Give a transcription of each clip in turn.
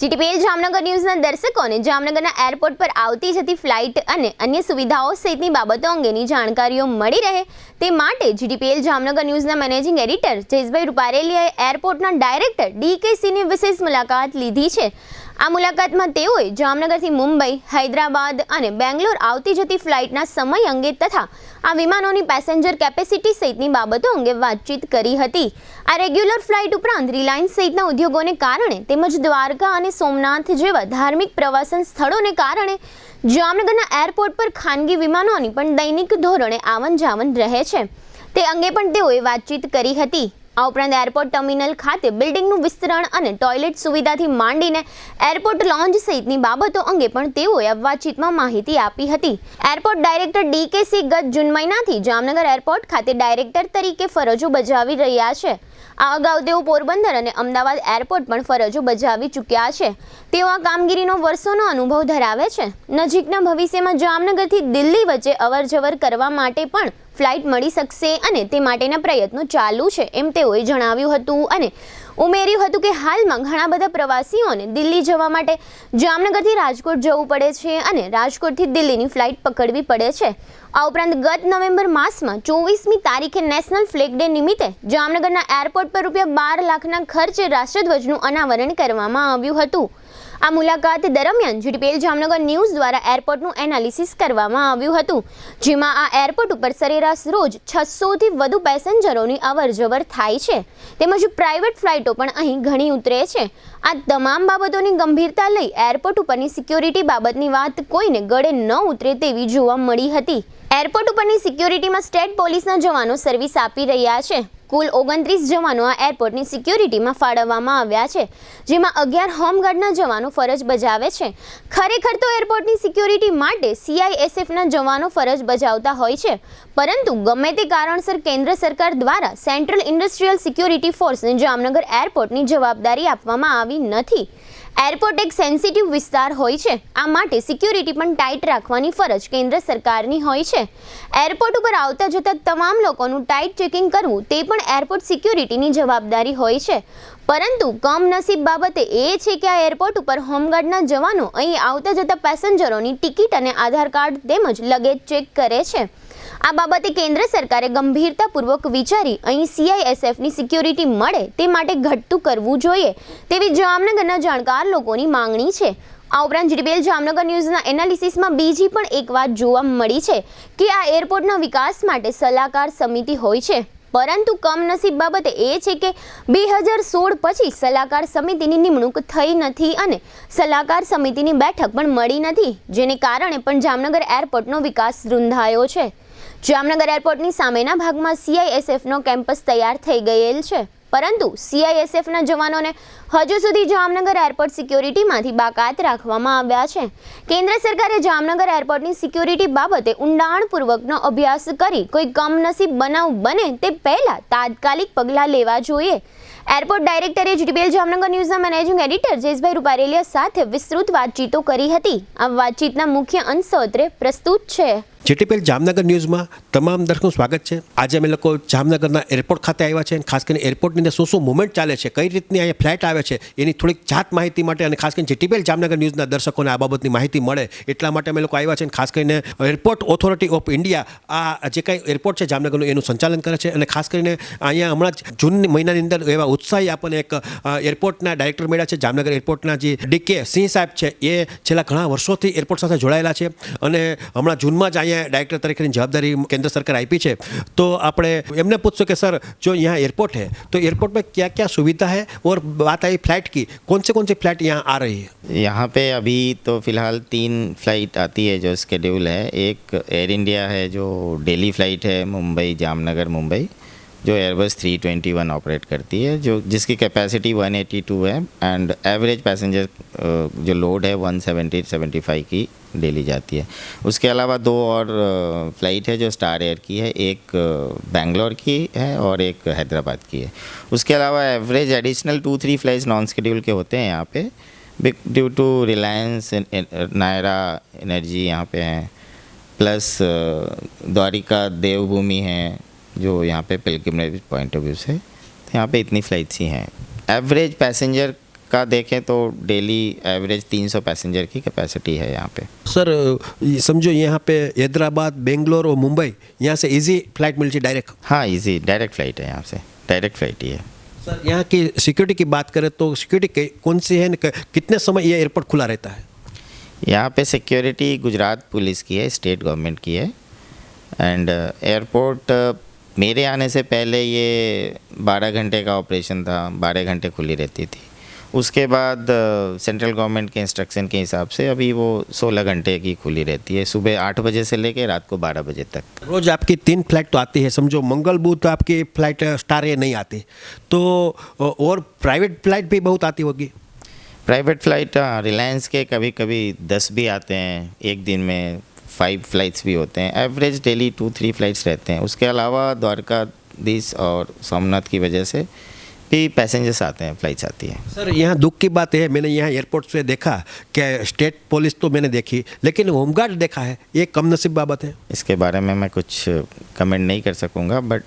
GTPL Jamnagar ન્યૂઝના દર્શકોને જામનગરના airport પર આવતી જતી ફ્લાઇટ અને અન્ય સુવિધાઓ સહિતની બાબતો અંગેની જાણકારીઓ મળી રહે તે માટે જીટીપીએલ જામનગર ન્યૂઝના મેનેજિંગ એડિટર જયેશભાઈ રૂપારેલિયાએ એરપોર્ટના ડાયરેક્ટર ડીકેસીની વિશેષ મુલાકાત લીધી છે। આ મુલાકાતમાં તેઓએ જામનગરથી મુંબઈ, હૈદરાબાદ અને બેંગ્લોર આવતી જતી ફ્લાઇટના સમય અંગે તથા આ વિમાનોની પેસેન્જર કેપેસિટી સહિતની બાબતો અંગે વાતચીત કરી હતી। આ રેગ્યુલર ફ્લાઇટ ઉપરાંત રિલાયન્સ સહિતના ઉદ્યોગોને કારણે તેમજ દ્વારકા અને સોમનાથ જેવા ધાર્મિક પ્રવાસન સ્થળોને કારણે જામનગરના એરપોર્ટ પર ખાનગી વિમાનોની પણ દૈનિક ધોરણે આવન જાવન રહે છે, તે અંગે પણ તેઓએ વાતચીત કરી હતી। આ ઉપરાંત એરપોર્ટ ટર્મિનલ ખાતે બિલ્ડિંગનું વિસ્તરણ અને ટોયલેટ સુવિધાથી માંડીને એરપોર્ટ લોન્જ સહિતની બાબતો અંગે પણ તેઓએ વાતચીતમાં માહિતી આપી હતી। એરપોર્ટ ડાયરેક્ટર ડીકેસી ગત જૂન મહિનાથી જામનગર એરપોર્ટ ખાતે ડાયરેક્ટર તરીકે ફરજો બજાવી રહ્યા છે। આ અગાઉ તેઓ પોરબંદર અને અમદાવાદ એરપોર્ટ પણ ફરજો બજાવી ચૂક્યા છે। તેઓ આ કામગીરીનો વર્ષોનો અનુભવ ધરાવે છે। નજીકના ભવિષ્યમાં જામનગરથી દિલ્હી વચ્ચે અવરજવર કરવા માટે પણ ફ્લાઇટ મળી શકશે અને તે માટેના પ્રયત્નો ચાલુ છે એમ તેઓએ જણાવ્યું હતું અને ઉમેર્યું હતું કે હાલમાં ઘણા બધા પ્રવાસીઓને દિલ્હી જવા માટે જામનગરથી રાજકોટ જવું પડે છે અને રાજકોટથી દિલ્હીની ફ્લાઇટ પકડવી પડે છે। આ ઉપરાંત ગત નવેમ્બર માસમાં 24મી તારીખે નેશનલ ફ્લેગ ડે નિમિત્તે જામનગરના એરપોર્ટ પર ₹12 લાખના ખર્ચે રાષ્ટ્રધ્વજનું અનાવરણ કરવામાં આવ્યું હતું। આ મુલાકાત દરમિયાન જીટીપીએલ જામનગર ન્યૂઝ દ્વારા એરપોર્ટનું એનાલિસિસ કરવામાં આવ્યું હતું, જેમાં આ એરપોર્ટ ઉપર સરેરાશ રોજ 600થી વધુ પેસેન્જરોની અવરજવર થાય છે, તેમજ પ્રાઇવેટ ફ્લાઇટો પણ અહીં ઘણી ઉતરે છે। આ તમામ બાબતોની ગંભીરતા લઈ એરપોર્ટ ઉપરની સિક્યોરિટી બાબતની વાત કોઈને ગળે ન ઉતરે તેવી જોવા મળી હતી। એરપોર્ટ ઉપરની સિક્યોરિટીમાં સ્ટેટ પોલીસના જવાનો સર્વિસ આપી રહ્યા છે। કુલ 29 જવાનો આ એરપોર્ટની સિક્યોરિટીમાં ફાળવવામાં આવ્યા છે, જેમાં 11 હોમગાર્ડના જવાનો ફરજ બજાવે છે। ખરેખર તો એરપોર્ટની સિક્યોરિટી માટે CISFના જવાનો ફરજ બજાવતા હોય છે, પરંતુ ગમે તે કારણસર કેન્દ્ર સરકાર દ્વારા સેન્ટ્રલ ઇન્ડસ્ટ્રીયલ સિક્યોરિટી ફોર્સને જામનગર એરપોર્ટની જવાબદારી આપવામાં આવી નથી। એરપોર્ટ એક સેન્સિટિવ વિસ્તાર હોય છે, આ માટે સિક્યોરિટી પણ ટાઈટ રાખવાની ફરજ કેન્દ્ર સરકારની હોય છે। એરપોર્ટ ઉપર આવતા જતા તમામ લોકોનું ટાઈટ ચેકિંગ કરવું તે પણ એરપોર્ટ સિક્યોરિટીની જવાબદારી હોય છે, પરંતુ કમનસીબ બાબતે એ છે કે આ એરપોર્ટ ઉપર હોમગાર્ડના જવાનો અહીં આવતા જતા પેસેન્જરોની ટિકિટ અને આધાર કાર્ડ તેમજ લગેજ ચેક કરે છે। આ બાબતે કેન્દ્ર સરકારે ગંભીરતાપૂર્વક વિચારી અહીં CISFની સિક્યોરિટી મળે તે માટે ઘટતું કરવું જોઈએ તેવી જામનગરના જાણકાર લોકોની માંગણી છે। આ ઉપરાંત જીટીપીએલ જામનગર ન્યૂઝના એનાલિસિસમાં બીજી પણ એક વાત જોવા મળી છે કે આ એરપોર્ટના વિકાસ માટે સલાહકાર સમિતિ હોય છે, પરંતુ કમનસીબ બાબતે એ છે કે 2016 પછી સલાહકાર સમિતિની નિમણૂક થઈ નથી અને સલાહકાર સમિતિની બેઠક પણ મળી નથી, જેને કારણે પણ જામનગર એરપોર્ટનો વિકાસ રૂંધાયો છે। જામનગર એરપોર્ટની સામેના ભાગમાં CISFનો કેમ્પસ તૈયાર થઈ ગયેલ છે, પરંતુ CISFના જવાનોને હજુ સુધી જામનગર એરપોર્ટ સિક્યોરિટીમાંથી બાકાત રાખવામાં આવ્યા છે। કેન્દ્ર સરકારે જામનગર એરપોર્ટની સિક્યોરિટી બાબતે ઊંડાણપૂર્વકનો અભ્યાસ કરી કોઈ કમનસીબ બનાવ બને તે પહેલાં તાત્કાલિક પગલાં લેવા જોઈએ। એરપોર્ટ ડાયરેક્ટરે જીટીપીએલ જામનગર ન્યૂઝના મેનેજિંગ એડિટર જયેશભાઈ રૂપારેલિયા સાથે વિસ્તૃત વાતચીતો કરી હતી। આ વાતચીતના મુખ્ય અંશો અત્રે પ્રસ્તુત છે। જીટીપીએલ જામનગર ન્યૂઝમાં તમામ દર્શકોનું સ્વાગત છે। આજે અમે લોકો જામનગરના એરપોર્ટ ખાતે આવ્યા છે અને ખાસ કરીને એરપોર્ટની અંદર શું મૂવમેન્ટ ચાલે છે, કઈ રીતની અહીંયા ફ્લાઇટ આવે છે એની થોડીક જાત માહિતી માટે અને ખાસ કરીને જીટીપીએલ જામનગર ન્યૂઝના દર્શકોને આ બાબતની માહિતી મળે એટલા માટે અમે લોકો આવ્યા છે। અને ખાસ કરીને એરપોર્ટ ઓથોરિટી ઓફ ઇન્ડિયા આ જે કંઈ એરપોર્ટ છે જામનગરનું એનું સંચાલન કરે છે અને ખાસ કરીને અહીંયા હમણાં જ જૂન મહિનાની અંદર એવા ઉત્સાહી આપણને એક એરપોર્ટના ડાયરેક્ટર મળ્યા છે। જામનગર એરપોર્ટના જે ડીકે સિંહ સાહેબ છે એ છેલ્લા ઘણા વર્ષોથી એરપોર્ટ સાથે જોડાયેલા છે અને હમણાં જૂનમાં જ અહીંયા डायरेक्टर तरीके जवाबदारी केंद्र सरकार आई है। तो आपने एमने पूछो कि सर जो यहाँ एयरपोर्ट है तो एयरपोर्ट में क्या क्या सुविधा है और बात आई फ्लाइट की, कौन सी फ्लाइट यहाँ आ रही है? यहाँ पे अभी तो फ़िलहाल 3 फ्लाइट आती है जो स्केड्यूल है। एक एयर इंडिया है जो डेली फ्लाइट है मुंबई जामनगर मुंबई, जो एयरबस 321 ऑपरेट करती है, जो जिसकी कैपेसिटी 182 है एंड एवरेज पैसेंजर जो लोड है 170-75 की डेली जाती है। उसके अलावा 2 और फ्लाइट है जो स्टार एयर की है, एक बेंगलोर की है और एक हैदराबाद की है। उसके अलावा average additional 2-3 flights non schedule के होते हैं यहाँ पे due to Reliance Nayara energy यहाँ पे हैं, प्लस द्वारिका देवभूमि है जो यहाँ पे पिलग्रिमेज पॉइंट ऑफ व्यू से, तो यहाँ पे इतनी फ़्लाइट्स ही हैं। एवरेज पैसेंजर का देखें तो डेली एवरेज 300 पैसेंजर की कैपेसिटी है यहाँ पे। सर ये समझो यहाँ पे हैदराबाद, बेंगलोर और मुंबई यहाँ से इजी फ्लाइट मिल जाए डायरेक्ट। हाँ, इजी डायरेक्ट फ़्लाइट है यहाँ से, डायरेक्ट फ़्लाइट ही है। सर यहाँ की सिक्योरिटी की बात करें तो सिक्योरिटी कौन सी है, कितने समय ये एयरपोर्ट खुला रहता है? यहाँ पे सिक्योरिटी गुजरात पुलिस की है, स्टेट गवर्नमेंट की है। एंड एयरपोर्ट मेरे आने से पहले ये 12 घंटे का ऑपरेशन था, 12 घंटे खुली रहती थी। उसके बाद सेंट्रल गवर्नमेंट के इंस्ट्रक्शन के हिसाब से अभी वो 16 घंटे की खुली रहती है, सुबह 8 बजे से लेकर रात को 12 बजे तक। रोज़ आपकी 3 फ्लाइट तो आती है, समझो मंगल बुध तो आपकी फ्लाइट स्टार ये नहीं आती, तो और प्राइवेट फ्लाइट भी बहुत आती होगी? प्राइवेट फ़्लाइट रिलायंस के कभी कभी 10 भी आते हैं, एक दिन में 5 फ्लाइट्स भी होते हैं। एवरेज डेली 2-3 फ्लाइट्स रहते हैं। उसके अलावा द्वारकाधीश और सोमनाथ की वजह से भी पैसेंजर्स आते हैं, फ्लाइट्स आती हैं। सर यहाँ दुख की बात है, मैंने यहाँ एयरपोर्ट से देखा कि स्टेट पुलिस तो मैंने देखी लेकिन होमगार्ड देखा है, ये कम नसीब बाबत है। इसके बारे में मैं कुछ कमेंट नहीं कर सकूँगा, बट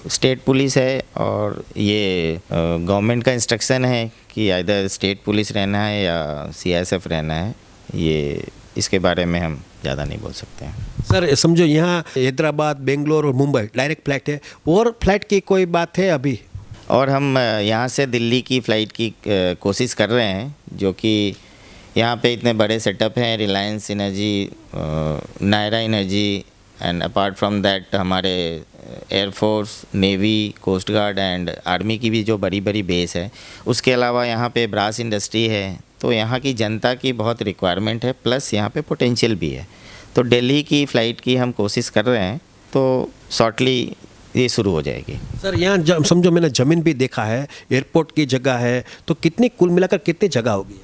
स्टेट पुलिस है और ये गवर्नमेंट का इंस्ट्रक्शन है कि आइदर स्टेट पुलिस रहना है या CISF रहना है। ये इसके बारे में हम ज़्यादा नहीं बोल सकते हैं। सर समझो यहाँ हैदराबाद, बेंगलोर और मुंबई डायरेक्ट फ्लाइट है, और फ्लाइट की कोई बात है अभी? और हम यहाँ से दिल्ली की फ़्लाइट की कोशिश कर रहे हैं, जो कि यहाँ पे इतने बड़े सेटअप हैं, Reliance energy, Nayara energy, and apart from that हमारे air force, navy, coast guard and army की भी जो बड़ी बड़ी बेस है। उसके अलावा यहाँ पे ब्रास इंडस्ट्री है, तो यहाँ की जनता की बहुत रिक्वायरमेंट है, प्लस यहाँ पे पोटेंशियल भी है। तो दिल्ली की फ़्लाइट की हम कोशिश कर रहे हैं, तो शॉर्टली ये शुरू हो जाएगी। सर यहाँ समझो मैंने ज़मीन भी देखा है, एयरपोर्ट की जगह है, तो कितनी कुल मिलाकर कितनी जगह होगी?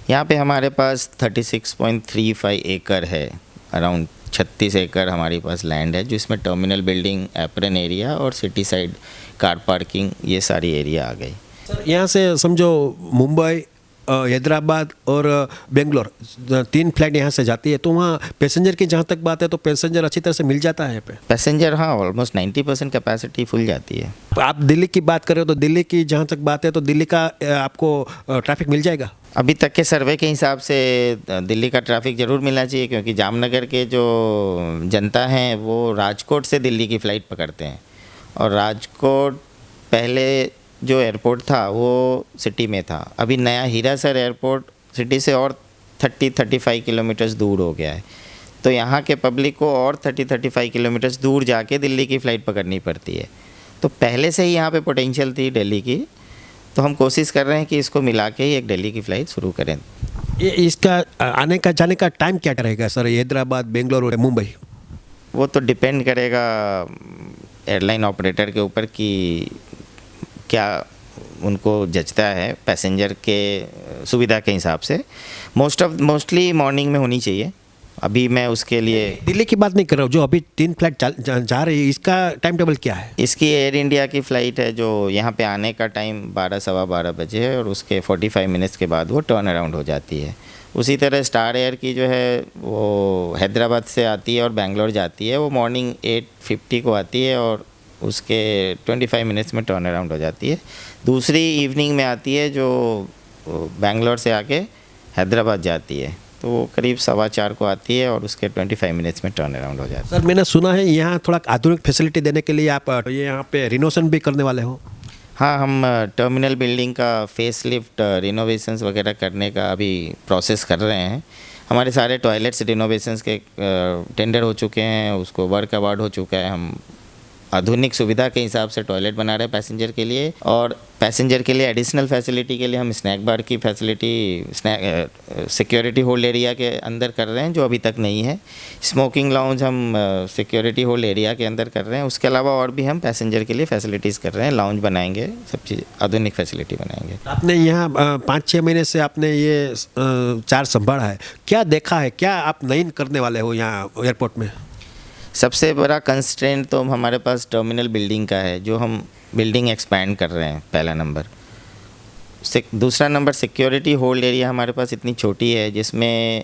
यहाँ पे हमारे पास 36.35 एकड़ है, अराउंड 36 एकड़ हमारे पास लैंड है, जिसमें टर्मिनल बिल्डिंग, एप्रन एरिया और सिटी साइड कार पार्किंग, ये सारी एरिया आ गई। सर यहाँ से समझो मुंबई, हैदराबाद और बेंगलोर 3 फ्लाइट यहाँ से जाती है, तो वहाँ पैसेंजर की जहाँ तक बात है तो पैसेंजर अच्छी तरह से मिल जाता है यहाँ पे? पैसेंजर हाँ, ऑलमोस्ट 90% कैपेसिटी फुल जाती है। आप दिल्ली की बात करें तो दिल्ली की जहाँ तक बात है तो दिल्ली का आपको ट्रैफिक मिल जाएगा? अभी तक के सर्वे के हिसाब से दिल्ली का ट्रैफिक ज़रूर मिलना चाहिए, क्योंकि जामनगर के जो जनता हैं वो राजकोट से दिल्ली की फ़्लाइट पकड़ते हैं, और राजकोट पहले जो एयरपोर्ट था वो सिटी में था। अभी नया हीरासर एयरपोर्ट सिटी से और 30-35 किलोमीटर्स दूर हो गया है, तो यहाँ के पब्लिक को और 30-35 किलोमीटर्स दूर जाके दिल्ली की फ़्लाइट पकड़नी पड़ती है। तो पहले से ही यहाँ पे पोटेंशियल थी दिल्ली की, तो हम कोशिश कर रहे हैं कि इसको मिला के ही एक दिल्ली की फ़्लाइट शुरू करें। ये इसका आने का जाने का टाइम क्या रहेगा सर, हैदराबाद, बेंगलोर और मुंबई? वो तो डिपेंड करेगा एयरलाइन ऑपरेटर के ऊपर कि क्या उनको जचता है, पैसेंजर के सुविधा के हिसाब से। मोस्टली मॉर्निंग में होनी चाहिए। अभी मैं उसके लिए दिल्ली की बात नहीं कर रहा हूँ, जो अभी 3 फ्लाइट जा रही है, इसका टाइम टेबल क्या है? इसकी एयर इंडिया की फ़्लाइट है, जो यहाँ पे आने का टाइम 12-12:15 बजे है, और उसके 45 मिनट्स के बाद वो टर्न अराउंड हो जाती है। उसी तरह स्टार एयर की जो है वो हैदराबाद से आती है और बेंगलोर जाती है, वो मॉर्निंग 8:50 को आती है और उसके 25 मिनट्स में टर्न अराउंड हो जाती है। दूसरी इवनिंग में आती है जो बेंगलोर से आके हैदराबाद जाती है, तो वो करीब 4:15 को आती है और उसके 25 मिनट्स में टर्न अराउंड हो जाती है। सर मैंने सुना है यहाँ थोड़ा आधुनिक फैसिलिटी देने के लिए आप ये यहाँ पे रिनोवेशन भी करने वाले हो? हाँ, हम टर्मिनल बिल्डिंग का फेस लिफ्ट, रिनोवेशंस वगैरह करने का अभी प्रोसेस कर रहे हैं। हमारे सारे टॉयलेट्स रिनोवेशंस के टेंडर हो चुके हैं, उसको वर्क अवार्ड हो चुका है। हम आधुनिक सुविधा के हिसाब से टॉयलेट बना रहे हैं पैसेंजर के लिए, और पैसेंजर के लिए एडिशनल फैसिलिटी के लिए हम स्नैक बार की फैसिलिटी सिक्योरिटी होल्ड एरिया के अंदर कर रहे हैं, जो अभी तक नहीं है। स्मोकिंग लाउंज हम सिक्योरिटी होल्ड एरिया के अंदर कर रहे हैं। उसके अलावा और भी हम पैसेंजर के लिए फैसिलिटीज़ कर रहे हैं, लाउंज बनाएंगे, सब चीज़ आधुनिक फैसिलिटी बनाएंगे। आपने यहाँ 5-6 महीने से आपने ये चार्ज संभाला है, क्या देखा है, क्या आप नई करने वाले हो यहाँ एयरपोर्ट में? सबसे बड़ा कंस्ट्रेंट तो हमारे पास टर्मिनल बिल्डिंग का है, जो हम बिल्डिंग एक्सपैंड कर रहे हैं, पहला नंबर। दूसरा नंबर सिक्योरिटी होल्ड एरिया हमारे पास इतनी छोटी है, जिसमें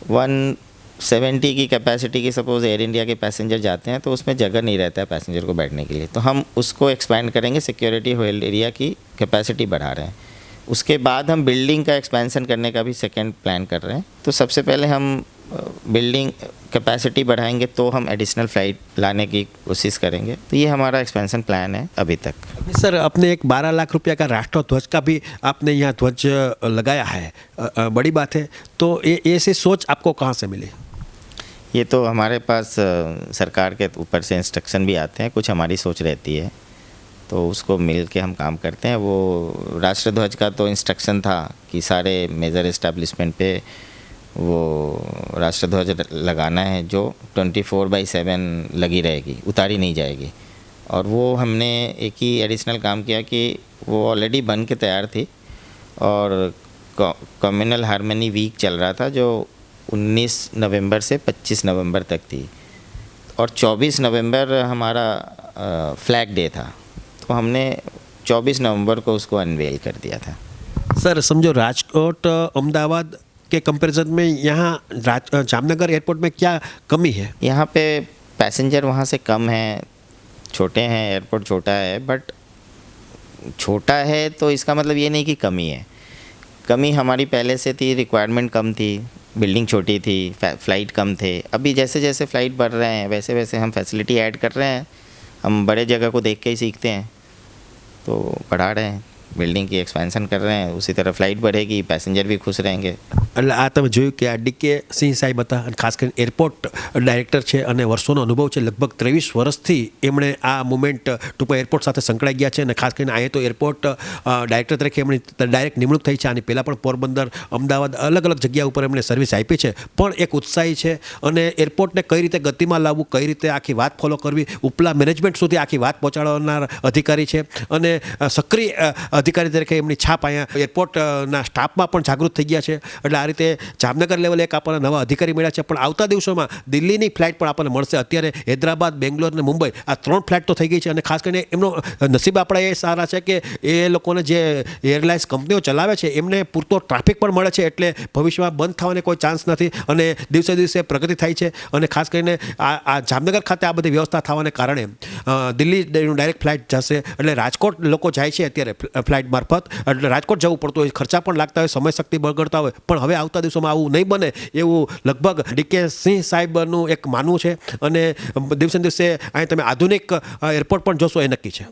170 की कैपेसिटी की सपोज़ एयर इंडिया के पैसेंजर जाते हैं, तो उसमें जगह नहीं रहता है पैसेंजर को बैठने के लिए, तो हम उसको एक्सपैंड करेंगे, सिक्योरिटी होल्ड एरिया की कैपेसिटी बढ़ा रहे हैं। उसके बाद हम बिल्डिंग का एक्सपेंशन करने का भी सेकंड प्लान कर रहे हैं। तो सबसे पहले हम बिल्डिंग कैपेसिटी बढ़ाएंगे तो हम एडिशनल फ़्लाइट लाने की कोशिश करेंगे। तो ये हमारा एक्सपेंशन प्लान है अभी तक। सर, अपने एक 12 लाख रुपया का राष्ट्रध्वज का भी आपने यहाँ ध्वज लगाया है, बड़ी बात है। तो ये ऐसी सोच आपको कहाँ से मिली? ये तो हमारे पास सरकार के ऊपर से इंस्ट्रक्शन भी आते हैं, कुछ हमारी सोच रहती है, तो उसको मिल के हम काम करते हैं। वो राष्ट्रध्वज का तो इंस्ट्रक्शन था कि सारे मेजर इस्टेब्लिशमेंट पे वो राष्ट्रध्वज लगाना है, जो 24/7 लगी रहेगी, उतारी नहीं जाएगी। और वो हमने एक ही एडिशनल काम किया कि वो ऑलरेडी बन के तैयार थी और कम्युनल हारमनी वीक चल रहा था, जो 19 नवंबर से 25 नवंबर तक थी, और 24 नवंबर हमारा फ्लैग डे था। तो हमने 24 नवंबर को उसको अनवेल कर दिया था। सर, समझो राजकोट अहमदाबाद के कंपैरिजन में यहाँ जामनगर एयरपोर्ट में क्या कमी है? यहाँ पे पैसेंजर वहाँ से कम हैं, छोटे हैं, एयरपोर्ट छोटा है। बट छोटा है तो इसका मतलब ये नहीं कि कमी है। कमी हमारी पहले से थी, रिक्वायरमेंट कम थी, बिल्डिंग छोटी थी, फ़्लाइट कम थे। अभी जैसे जैसे फ़्लाइट बढ़ रहे हैं वैसे वैसे हम फैसिलिटी ऐड कर रहे हैं। हम बड़े जगह को देख के ही सीखते हैं, तो बढ़ा रहे हैं, બિલ્ડિંગ की एक्सपेंशन कर रहे हैं। उसी तरह फ्लाइट बढ़ेगी, पैसेंजर भी खुश रहेंगे। એટલે આ તમે જોયું કે આ ડીકે સિંહ સાહેબ હતા અને ખાસ કરીને એરપોર્ટ ડાયરેક્ટર છે અને વર્ષોનો અનુભવ છે, લગભગ 23 વર્ષથી એમણે આ મુમેન્ટ ટૂંકમાં એરપોર્ટ સાથે સંકળાઈ ગયા છે અને ખાસ કરીને અહીંયા તો એરપોર્ટ ડાયરેક્ટર તરીકે એમની ડાયરેક્ટ નિમણૂક થઈ છે અને પહેલાં પણ પોરબંદર, અમદાવાદ અલગ અલગ જગ્યા ઉપર એમણે સર્વિસ આપી છે, પણ એક ઉત્સાહી છે અને એરપોર્ટને કઈ રીતે ગતિમાં લાવવું, કઈ રીતે આખી વાત ફોલો કરવી, ઉપલા મેનેજમેન્ટ સુધી આખી વાત પહોંચાડનાર અધિકારી છે અને સક્રિય અધિકારી તરીકે એમની છાપ અહીંયા એરપોર્ટના સ્ટાફમાં પણ જાગૃત થઈ ગયા છે। એટલે આ રીતે જામનગર લેવલે એક આપણને નવા અધિકારી મળ્યા છે, પણ આવતા દિવસોમાં દિલ્હીની ફ્લાઇટ પણ આપણને મળશે। અત્યારે હૈદરાબાદ, બેંગ્લોર અને મુંબઈ આ 3 ફ્લાઇટ તો થઈ ગઈ છે અને ખાસ કરીને એમનો નસીબ આપણા એ સારા છે કે એ લોકોને જે એરલાઇન્સ કંપનીઓ ચલાવે છે એમને પૂરતો ટ્રાફિક પણ મળે છે, એટલે ભવિષ્યમાં બંધ થવાને કોઈ ચાન્સ નથી અને દિવસે દિવસે પ્રગતિ થાય છે। અને ખાસ કરીને આ જામનગર ખાતે આ બધી વ્યવસ્થા થવાને કારણે દિલ્હી ડાયરેક્ટ ફ્લાઇટ જશે, એટલે રાજકોટ લોકો જાય છે અત્યારે ફ્લાઇટ મારફત, એટલે રાજકોટ જવું પડતું હોય, ખર્ચા પણ લાગતા હોય, સમય શક્તિ બગડતા હોય, પણ હવે આવતા દિવસોમાં આવું નહીં બને એવું લગભગ ડીકે સિંહ સાહેબનું એક માનવું છે અને દિવસે દિવસે અહીં તમે આધુનિક એરપોર્ટ પણ જોશો એ નક્કી છે।